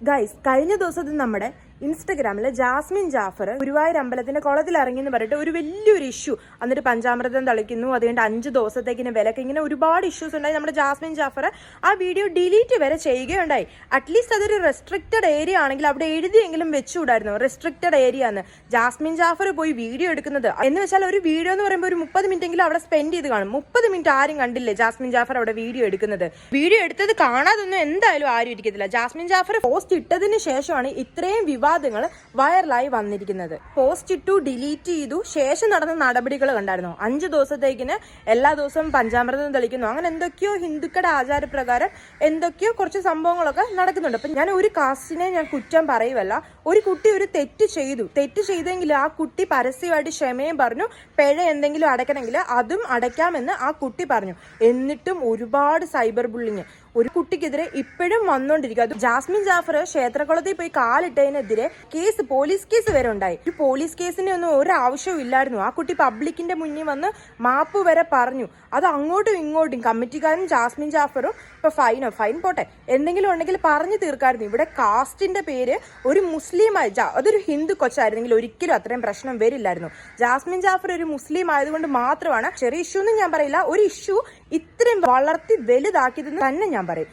Guys, കഴിഞ്ഞ ദിവസത്തെ നമ്മുടെ ഇൻസ്റ്റഗ്രാമില് ജാസ്മിൻ ജാഫർ ഗുരുവായൂർ അമ്പലത്തിന്റെ കുളത്തിൽ ഇറങ്ങി എന്ന് പറഞ്ഞിട്ട് ഒരു വലിയൊരു ഇഷ്യൂ, എന്നിട്ട് പഞ്ചാമൃതം തളിക്കുന്നു, അതുകൊണ്ട് 5 ദിവസത്തേക്കിന് വിലക്ക്, ഇങ്ങനെ ഒരുപാട് ഇഷ്യൂസ് ഉണ്ടായി. നമ്മുടെ ജാസ്മിൻ ജാഫർ ആ വീഡിയോ ഡിലീറ്റ് വരെ ചെയ്യുകയുണ്ടായി. അറ്റ്ലീസ്റ്റ് അതൊരു റെസ്ട്രിക്റ്റഡ് ഏരിയ ആണെങ്കിൽ അവിടെ എഴുതിയെങ്കിലും വെച്ചുകൂടായിരുന്നു റെസ്ട്രിക്റ്റഡ് ഏരിയ എന്ന്. ജാസ്മിൻ ജാഫർ പോയി വീഡിയോ എടുക്കുന്നത് എന്ന് വെച്ചാൽ, ഒരു വീഡിയോ എന്ന് പറയുമ്പോൾ ഒരു 30 മിനിറ്റ് എങ്കിലും അവിടെ സ്പെൻഡ് ചെയ്ത് കാണും. 30 മിനിറ്റ് ആരും കണ്ടില്ലേ ജാസ്മിൻ ജാഫർ അവിടെ വീഡിയോ എടുക്കുന്നത്? വീഡിയോ എടുത്തത് കാണാതൊന്നും എന്തായാലും ആരും ഇരിക്കത്തില്ല. ജാസ്മിൻ ജാഫർ പോസ്റ്റ് ഇട്ടതിന് ശേഷമാണ് ഇത്രയും വിവാദങ്ങൾ വൈറലായി വന്നിരിക്കുന്നത്. പോസ്റ്റ് ഇട്ടു, ഡിലീറ്റ് ചെയ്തു, ശേഷം നടന്ന നടപടികൾ കണ്ടായിരുന്നു. 5 ദിവസത്തേക്കിന് എല്ലാ ദിവസവും പഞ്ചാമൃതം തെളിക്കുന്നു, അങ്ങനെ എന്തൊക്കെയോ ഹിന്ദുക്കളുടെ ആചാരപ്രകാരം എന്തൊക്കെയോ കുറച്ച് സംഭവങ്ങളൊക്കെ നടക്കുന്നുണ്ട്. അപ്പൊ ഞാൻ ഒരു കാസ്റ്റിനെ ഞാൻ കുറ്റം പറയുവല്ല. ഒരു കുട്ടി ഒരു തെറ്റ് ചെയ്തെങ്കിൽ ആ കുട്ടി പരസ്യമായിട്ട് ക്ഷമയും പറഞ്ഞു, പിഴ എന്തെങ്കിലും അടയ്ക്കണമെങ്കിൽ അതും അടയ്ക്കാമെന്ന് ആ കുട്ടി പറഞ്ഞു. എന്നിട്ടും ഒരുപാട് സൈബർ ബുള്ളിങ് ഒരു കുട്ടിക്കെതിരെ ഇപ്പോഴും വന്നുകൊണ്ടിരിക്കും. അത് ജാസ്മിൻ ജാഫർ ക്ഷേത്രകുളത്തിൽ പോയി കാലിട്ടതിനെതിരെ പോലീസ് കേസ് വരെ ഉണ്ടായി. ഈ പോലീസ് കേസിന്റെ ഒന്നും ഒരാവശ്യവും ഇല്ലായിരുന്നു. ആ കുട്ടി പബ്ലിക്കിന്റെ മുന്നിൽ വന്ന് മാപ്പ് വരെ പറഞ്ഞു. അത് അങ്ങോട്ടും ഇങ്ങോട്ടും കമ്മിറ്റിക്കാരും ജാസ്മിൻ ജാഫറും ഇപ്പൊ ഫൈൻ പോട്ടെ എന്തെങ്കിലും ഉണ്ടെങ്കിൽ പറഞ്ഞു തീർക്കായിരുന്നു. ഇവിടെ കാസ്റ്റിന്റെ പേര് ഒരു മുസ്ലിമായി, അതൊരു ഹിന്ദു കൊച്ചായിരുന്നെങ്കിൽ ഒരിക്കലും അത്രയും പ്രശ്നം വരില്ലായിരുന്നു. ജാസ്മിൻ ജാഫർ ഒരു മുസ്ലിം ആയതുകൊണ്ട് മാത്രമാണ്, ചെറിയ ഇഷ്യൂ എന്ന് ഞാൻ പറയില്ല, ഒരു ഇഷ്യൂ ഇത്രയും വളർത്തി വലുതാക്കിയതെന്ന് തന്നെ ഞാൻ പറയും.